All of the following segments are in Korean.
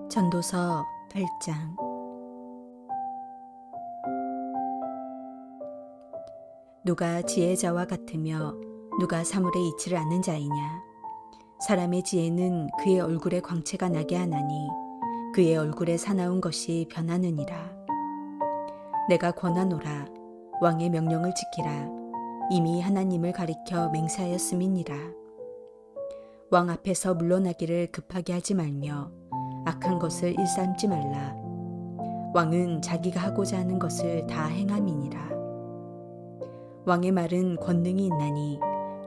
전도서 8장. 누가 지혜자와 같으며 누가 사물의 이치를 아는 자이냐? 사람의 지혜는 그의 얼굴에 광채가 나게 하나니 그의 얼굴에 사나운 것이 변하느니라. 내가 권하노라. 왕의 명령을 지키라. 이미 하나님을 가리켜 맹세하였음이니라. 왕 앞에서 물러나기를 급하게 하지 말며 악한 것을 일삼지 말라. 왕은 자기가 하고자 하는 것을 다 행함이니라. 왕의 말은 권능이 있나니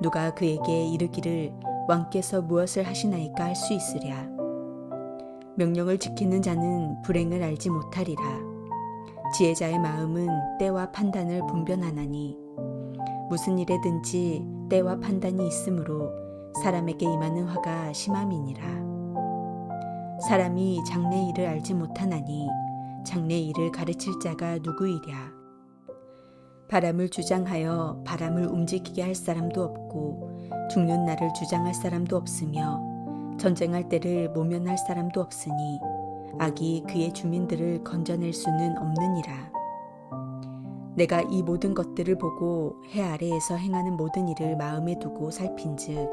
누가 그에게 이르기를 왕께서 무엇을 하시나이까 할 수 있으랴. 명령을 지키는 자는 불행을 알지 못하리라. 지혜자의 마음은 때와 판단을 분별하나니 무슨 일에든지 때와 판단이 있으므로 사람에게 임하는 화가 심함이니라. 사람이 장래 일을 알지 못하나니 장래 일을 가르칠 자가 누구이랴. 바람을 주장하여 바람을 움직이게 할 사람도 없고 죽는 날을 주장할 사람도 없으며 전쟁할 때를 모면할 사람도 없으니 악이 그의 주민들을 건져낼 수는 없느니라. 내가 이 모든 것들을 보고 해 아래에서 행하는 모든 일을 마음에 두고 살핀즉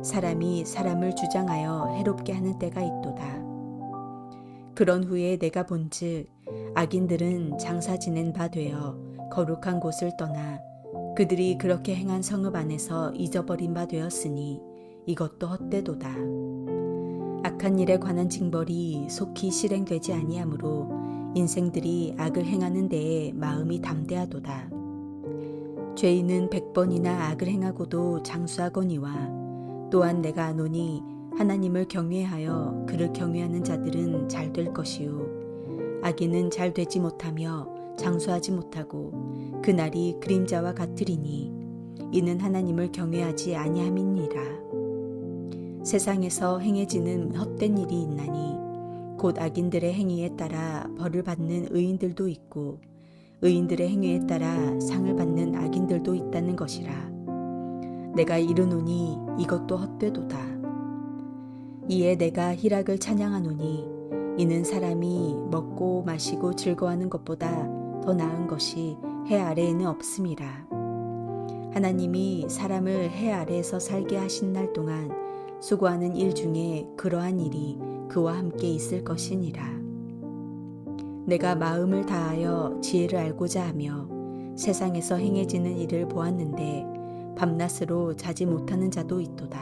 사람이 사람을 주장하여 해롭게 하는 때가 있도다. 그런 후에 내가 본즉 악인들은 장사 지낸 바 되어 거룩한 곳을 떠나 그들이 그렇게 행한 성읍 안에서 잊어버린 바 되었으니 이것도 헛되도다. 악한 일에 관한 징벌이 속히 실행되지 아니하므로 인생들이 악을 행하는 데에 마음이 담대하도다. 죄인은 100번이나 악을 행하고도 장수하거니와 또한 내가 아노니 하나님을 경외하여 그를 경외하는 자들은 잘 될 것이요 악인은 잘 되지 못하며 장수하지 못하고 그날이 그림자와 같으리니 이는 하나님을 경외하지 아니함이니라. 세상에서 행해지는 헛된 일이 있나니 곧 악인들의 행위에 따라 벌을 받는 의인들도 있고 의인들의 행위에 따라 상을 받는 악인들도 있다는 것이라. 내가 이르노니 이것도 헛되도다. 이에 내가 희락을 찬양하노니 이는 사람이 먹고 마시고 즐거워하는 것보다 더 나은 것이 해 아래에는 없음이라. 하나님이 사람을 해 아래에서 살게 하신 날 동안 수고하는 일 중에 그러한 일이 그와 함께 있을 것이니라. 내가 마음을 다하여 지혜를 알고자 하며 세상에서 행해지는 일을 보았는데 밤낮으로 자지 못하는 자도 있도다.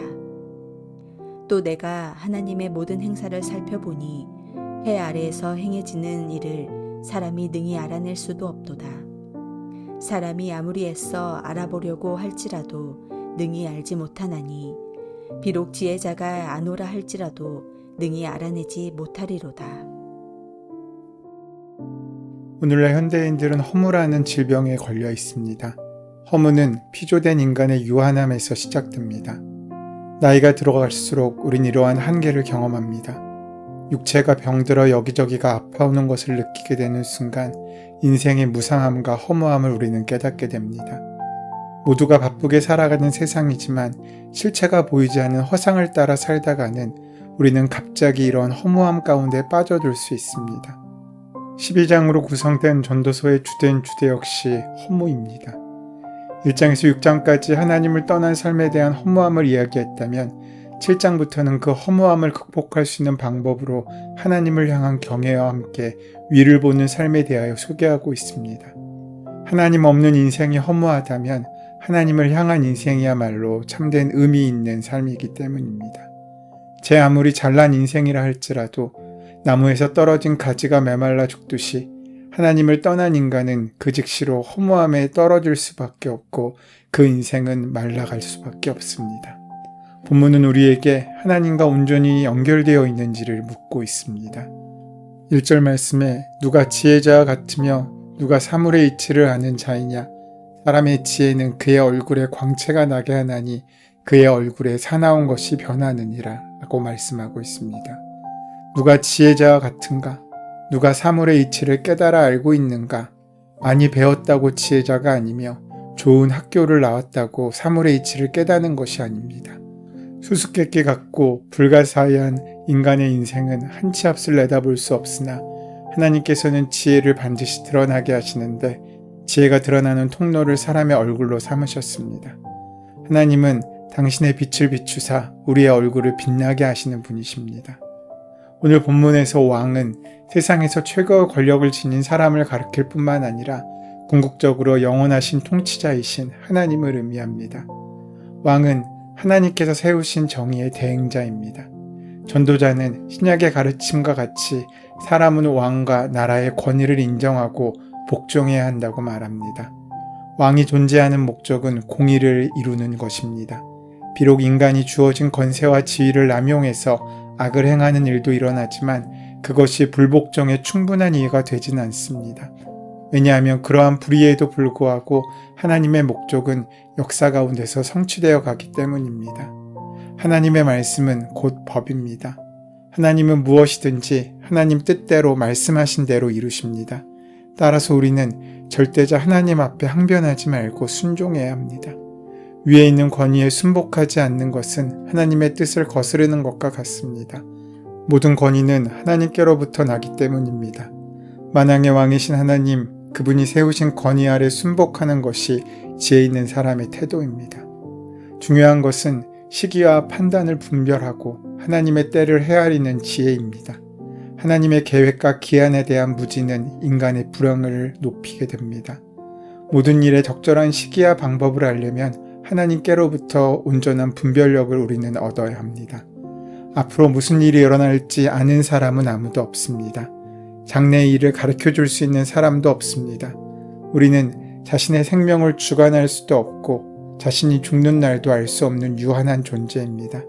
또 내가 하나님의 모든 행사를 살펴보니 해 아래에서 행해지는 일을 사람이 능히 알아낼 수도 없도다. 사람이 아무리 애써 알아보려고 할지라도 능히 알지 못하나니 비록 지혜자가 아노라 할지라도 능히 알아내지 못하리로다. 오늘날 현대인들은 허무라는 질병에 걸려 있습니다. 허무는 피조된 인간의 유한함에서 시작됩니다. 나이가 들어갈수록 우린 이러한 한계를 경험합니다. 육체가 병들어 여기저기가 아파오는 것을 느끼게 되는 순간 인생의 무상함과 허무함을 우리는 깨닫게 됩니다. 모두가 바쁘게 살아가는 세상이지만 실체가 보이지 않는 허상을 따라 살다가는 우리는 갑자기 이런 허무함 가운데 빠져들 수 있습니다. 12장으로 구성된 전도서의 주된 주제 역시 허무입니다. 1장에서 6장까지 하나님을 떠난 삶에 대한 허무함을 이야기했다면 7장부터는 그 허무함을 극복할 수 있는 방법으로 하나님을 향한 경외와 함께 위를 보는 삶에 대하여 소개하고 있습니다. 하나님 없는 인생이 허무하다면 하나님을 향한 인생이야말로 참된 의미 있는 삶이기 때문입니다. 제 아무리 잘난 인생이라 할지라도 나무에서 떨어진 가지가 메말라 죽듯이 하나님을 떠난 인간은 그 즉시로 허무함에 떨어질 수밖에 없고 그 인생은 말라갈 수밖에 없습니다. 본문은 우리에게 하나님과 온전히 연결되어 있는지를 묻고 있습니다. 1절 말씀에 누가 지혜자와 같으며 누가 사물의 이치를 아는 자이냐? 사람의 지혜는 그의 얼굴에 광채가 나게 하나니 그의 얼굴에 사나운 것이 변하느니라 라고 말씀하고 있습니다. 누가 지혜자와 같은가? 누가 사물의 이치를 깨달아 알고 있는가? 많이 배웠다고 지혜자가 아니며 좋은 학교를 나왔다고 사물의 이치를 깨닫는 것이 아닙니다. 수수께끼 같고 불가사의한 인간의 인생은 한치 앞을 내다볼 수 없으나 하나님께서는 지혜를 반드시 드러나게 하시는데 지혜가 드러나는 통로를 사람의 얼굴로 삼으셨습니다. 하나님은 당신의 빛을 비추사 우리의 얼굴을 빛나게 하시는 분이십니다. 오늘 본문에서 왕은 세상에서 최고의 권력을 지닌 사람을 가리킬 뿐만 아니라 궁극적으로 영원하신 통치자이신 하나님을 의미합니다. 왕은 하나님께서 세우신 정의의 대행자입니다. 전도자는 신약의 가르침과 같이 사람은 왕과 나라의 권위를 인정하고 복종해야 한다고 말합니다. 왕이 존재하는 목적은 공의를 이루는 것입니다. 비록 인간이 주어진 권세와 지위를 남용해서 악을 행하는 일도 일어나지만 그것이 불복종에 충분한 이유가 되진 않습니다. 왜냐하면 그러한 불의에도 불구하고 하나님의 목적은 역사 가운데서 성취되어 가기 때문입니다. 하나님의 말씀은 곧 법입니다. 하나님은 무엇이든지 하나님 뜻대로 말씀하신 대로 이루십니다. 따라서 우리는 절대자 하나님 앞에 항변하지 말고 순종해야 합니다. 위에 있는 권위에 순복하지 않는 것은 하나님의 뜻을 거스르는 것과 같습니다. 모든 권위는 하나님께로부터 나기 때문입니다. 만왕의 왕이신 하나님, 그분이 세우신 권위 아래 순복하는 것이 지혜 있는 사람의 태도입니다. 중요한 것은 시기와 판단을 분별하고 하나님의 때를 헤아리는 지혜입니다. 하나님의 계획과 기한에 대한 무지는 인간의 불행을 높이게 됩니다. 모든 일에 적절한 시기와 방법을 알려면 하나님께로부터 온전한 분별력을 우리는 얻어야 합니다. 앞으로 무슨 일이 일어날지 아는 사람은 아무도 없습니다. 장래의 일을 가르쳐 줄 수 있는 사람도 없습니다. 우리는 자신의 생명을 주관할 수도 없고 자신이 죽는 날도 알 수 없는 유한한 존재입니다.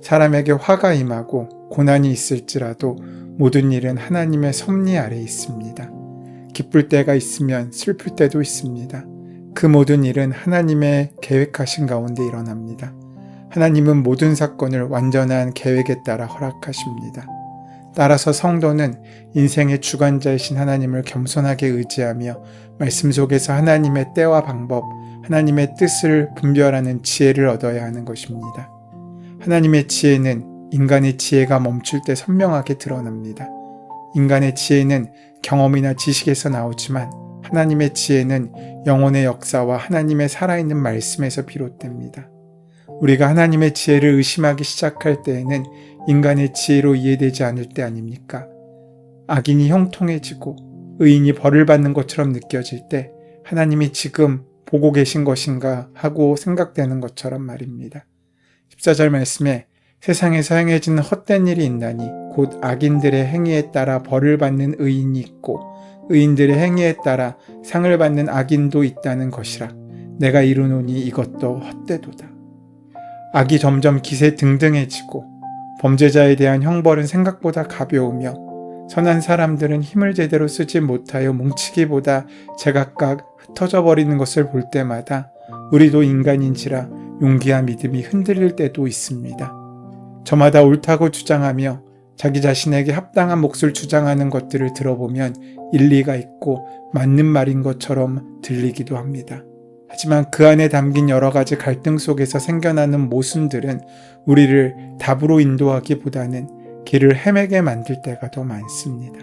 사람에게 화가 임하고 고난이 있을지라도 모든 일은 하나님의 섭리 아래 있습니다. 기쁠 때가 있으면 슬플 때도 있습니다. 그 모든 일은 하나님의 계획하신 가운데 일어납니다. 하나님은 모든 사건을 완전한 계획에 따라 허락하십니다. 따라서 성도는 인생의 주관자이신 하나님을 겸손하게 의지하며 말씀 속에서 하나님의 때와 방법, 하나님의 뜻을 분별하는 지혜를 얻어야 하는 것입니다. 하나님의 지혜는 인간의 지혜가 멈출 때 선명하게 드러납니다. 인간의 지혜는 경험이나 지식에서 나오지만 하나님의 지혜는 영혼의 역사와 하나님의 살아있는 말씀에서 비롯됩니다. 우리가 하나님의 지혜를 의심하기 시작할 때에는 인간의 지혜로 이해되지 않을 때 아닙니까? 악인이 형통해지고 의인이 벌을 받는 것처럼 느껴질 때 하나님이 지금 보고 계신 것인가 하고 생각되는 것처럼 말입니다. 14절 말씀에 세상에서 행해지는 헛된 일이 있나니 곧 악인들의 행위에 따라 벌을 받는 의인이 있고 의인들의 행위에 따라 상을 받는 악인도 있다는 것이라. 내가 이르노니 이것도 헛되도다. 악이 점점 기세등등해지고 범죄자에 대한 형벌은 생각보다 가벼우며 선한 사람들은 힘을 제대로 쓰지 못하여 뭉치기보다 제각각 흩어져 버리는 것을 볼 때마다 우리도 인간인지라 용기와 믿음이 흔들릴 때도 있습니다. 저마다 옳다고 주장하며 자기 자신에게 합당한 몫을 주장하는 것들을 들어보면 일리가 있고 맞는 말인 것처럼 들리기도 합니다. 하지만 그 안에 담긴 여러 가지 갈등 속에서 생겨나는 모순들은 우리를 답으로 인도하기보다는 길을 헤매게 만들 때가 더 많습니다.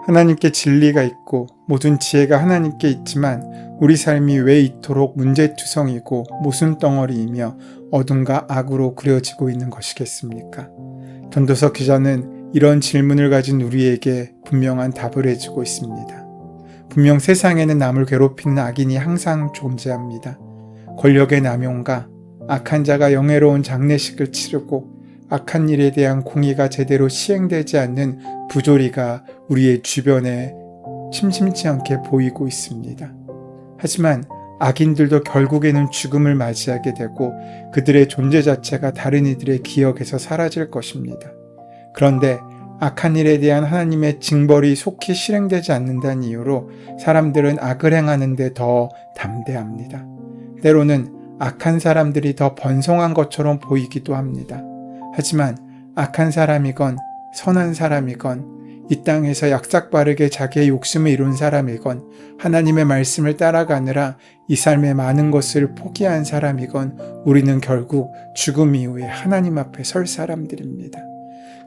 하나님께 진리가 있고 모든 지혜가 하나님께 있지만 우리 삶이 왜 이토록 문제투성이고 모순덩어리이며 어둠과 악으로 그려지고 있는 것이겠습니까? 전도서 기자는 이런 질문을 가진 우리에게 분명한 답을 해주고 있습니다. 분명 세상에는 남을 괴롭히는 악인이 항상 존재합니다. 권력의 남용과 악한 자가 영예로운 장례식을 치르고 악한 일에 대한 공의가 제대로 시행되지 않는 부조리가 우리의 주변에 심심치 않게 보이고 있습니다. 하지만 악인들도 결국에는 죽음을 맞이하게 되고 그들의 존재 자체가 다른 이들의 기억에서 사라질 것입니다. 그런데 악한 일에 대한 하나님의 징벌이 속히 실행되지 않는다는 이유로 사람들은 악을 행하는 데 더 담대합니다. 때로는 악한 사람들이 더 번성한 것처럼 보이기도 합니다. 하지만 악한 사람이건 선한 사람이건 이 땅에서 약삭빠르게 자기의 욕심을 이룬 사람이건 하나님의 말씀을 따라가느라 이 삶의 많은 것을 포기한 사람이건 우리는 결국 죽음 이후에 하나님 앞에 설 사람들입니다.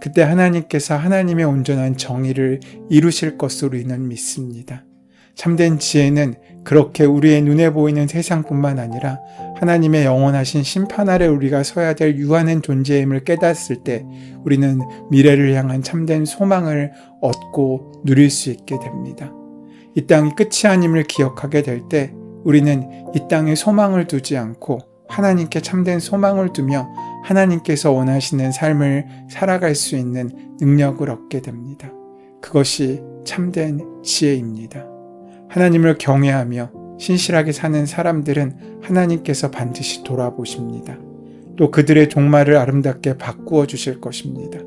그때 하나님께서 하나님의 온전한 정의를 이루실 것으로 우리는 믿습니다. 참된 지혜는 그렇게 우리의 눈에 보이는 세상뿐만 아니라 하나님의 영원하신 심판 아래 우리가 서야 될 유한한 존재임을 깨닫을 때 우리는 미래를 향한 참된 소망을 얻고 누릴 수 있게 됩니다. 이 땅이 끝이 아님을 기억하게 될 때 우리는 이 땅에 소망을 두지 않고 하나님께 참된 소망을 두며 하나님께서 원하시는 삶을 살아갈 수 있는 능력을 얻게 됩니다. 그것이 참된 지혜입니다. 하나님을 경외하며 신실하게 사는 사람들은 하나님께서 반드시 돌아보십니다. 또 그들의 종말을 아름답게 바꾸어 주실 것입니다.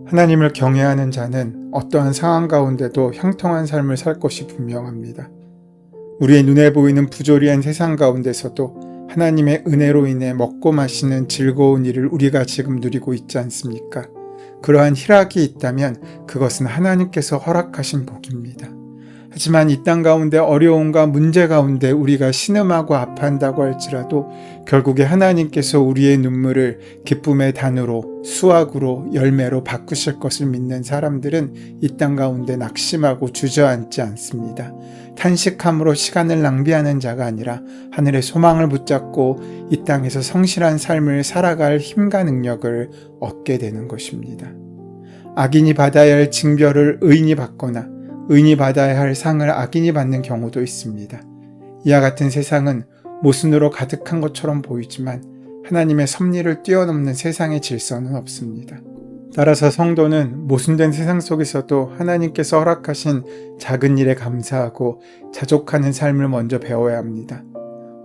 하나님을 경외하는 자는 어떠한 상황 가운데도 형통한 삶을 살 것이 분명합니다. 우리의 눈에 보이는 부조리한 세상 가운데서도 하나님의 은혜로 인해 먹고 마시는 즐거운 일을 우리가 지금 누리고 있지 않습니까? 그러한 희락이 있다면 그것은 하나님께서 허락하신 복입니다. 하지만 이 땅 가운데 어려움과 문제 가운데 우리가 신음하고 아파한다고 할지라도 결국에 하나님께서 우리의 눈물을 기쁨의 단으로 수확으로 열매로 바꾸실 것을 믿는 사람들은 이 땅 가운데 낙심하고 주저앉지 않습니다. 탄식함으로 시간을 낭비하는 자가 아니라 하늘의 소망을 붙잡고 이 땅에서 성실한 삶을 살아갈 힘과 능력을 얻게 되는 것입니다. 악인이 받아야 할 징벌을 의인이 받거나 의인이 받아야 할 상을 악인이 받는 경우도 있습니다. 이와 같은 세상은 모순으로 가득한 것처럼 보이지만 하나님의 섭리를 뛰어넘는 세상의 질서는 없습니다. 따라서 성도는 모순된 세상 속에서도 하나님께서 허락하신 작은 일에 감사하고 자족하는 삶을 먼저 배워야 합니다.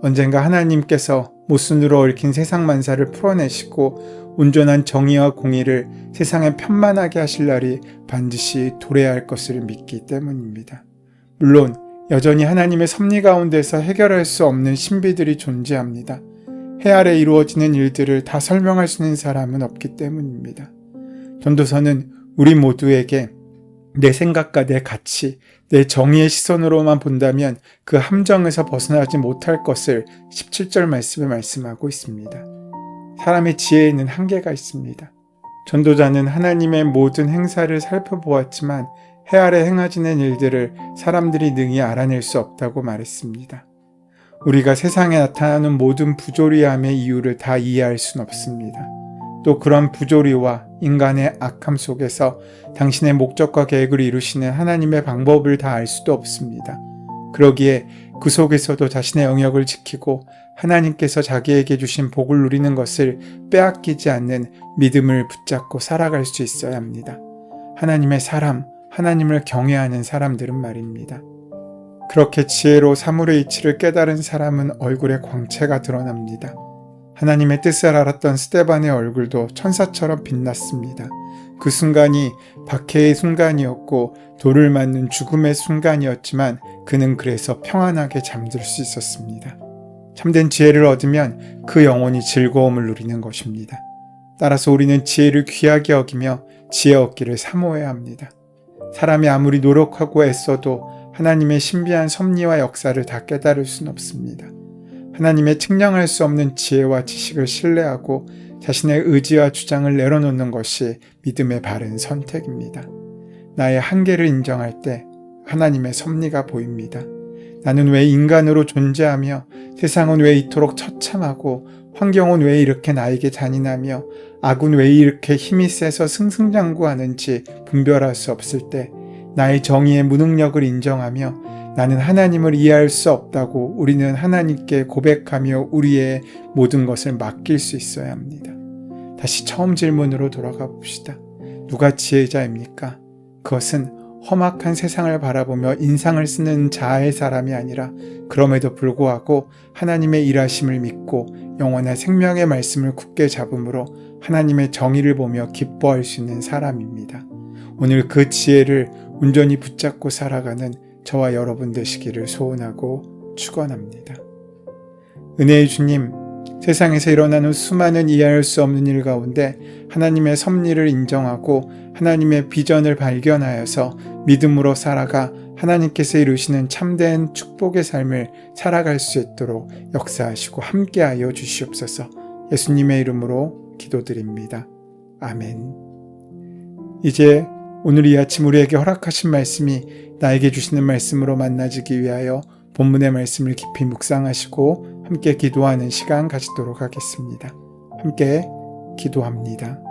언젠가 하나님께서 모순으로 얽힌 세상 만사를 풀어내시고 온전한 정의와 공의를 세상에 편만하게 하실 날이 반드시 도래할 것을 믿기 때문입니다. 물론 여전히 하나님의 섭리 가운데서 해결할 수 없는 신비들이 존재합니다. 해 아래 이루어지는 일들을 다 설명할 수 있는 사람은 없기 때문입니다. 전도서는 우리 모두에게 내 생각과 내 가치, 내 정의의 시선으로만 본다면 그 함정에서 벗어나지 못할 것을 17절 말씀에 말씀하고 있습니다. 사람의 지혜에는 한계가 있습니다. 전도자는 하나님의 모든 행사를 살펴보았지만 해 아래 행하지는 일들을 사람들이 능히 알아낼 수 없다고 말했습니다. 우리가 세상에 나타나는 모든 부조리함의 이유를 다 이해할 수는 없습니다. 또 그런 부조리와 인간의 악함 속에서 당신의 목적과 계획을 이루시는 하나님의 방법을 다 알 수도 없습니다. 그러기에 그 속에서도 자신의 영역을 지키고 하나님께서 자기에게 주신 복을 누리는 것을 빼앗기지 않는 믿음을 붙잡고 살아갈 수 있어야 합니다. 하나님의 사람, 하나님을 경외하는 사람들은 말입니다. 그렇게 지혜로 사물의 이치를 깨달은 사람은 얼굴에 광채가 드러납니다. 하나님의 뜻을 알았던 스데반의 얼굴도 천사처럼 빛났습니다. 그 순간이 박해의 순간이었고 돌을 맞는 죽음의 순간이었지만 그는 그래서 평안하게 잠들 수 있었습니다. 참된 지혜를 얻으면 그 영혼이 즐거움을 누리는 것입니다. 따라서 우리는 지혜를 귀하게 여기며 지혜 얻기를 사모해야 합니다. 사람이 아무리 노력하고 애써도 하나님의 신비한 섭리와 역사를 다 깨달을 수는 없습니다. 하나님의 측량할 수 없는 지혜와 지식을 신뢰하고 자신의 의지와 주장을 내려놓는 것이 믿음의 바른 선택입니다. 나의 한계를 인정할 때 하나님의 섭리가 보입니다. 나는 왜 인간으로 존재하며 세상은 왜 이토록 처참하고 환경은 왜 이렇게 나에게 잔인하며 악은 왜 이렇게 힘이 세서 승승장구하는지 분별할 수 없을 때 나의 정의의 무능력을 인정하며 나는 하나님을 이해할 수 없다고 우리는 하나님께 고백하며 우리의 모든 것을 맡길 수 있어야 합니다. 다시 처음 질문으로 돌아가 봅시다. 누가 지혜자입니까? 그것은 험악한 세상을 바라보며 인상을 쓰는 자아의 사람이 아니라 그럼에도 불구하고 하나님의 일하심을 믿고 영원한 생명의 말씀을 굳게 잡음으로 하나님의 정의를 보며 기뻐할 수 있는 사람입니다. 오늘 그 지혜를 온전히 붙잡고 살아가는 저와 여러분 되시기를 소원하고 축원합니다. 은혜의 주님, 세상에서 일어나는 수많은 이해할 수 없는 일 가운데 하나님의 섭리를 인정하고 하나님의 비전을 발견하여서 믿음으로 살아가 하나님께서 이루시는 참된 축복의 삶을 살아갈 수 있도록 역사하시고 함께하여 주시옵소서. 예수님의 이름으로 기도드립니다. 아멘. 이제 오늘 이 아침 우리에게 허락하신 말씀이 나에게 주시는 말씀으로 만나지기 위하여 본문의 말씀을 깊이 묵상하시고 함께 기도하는 시간 가지도록 하겠습니다. 함께 기도합니다.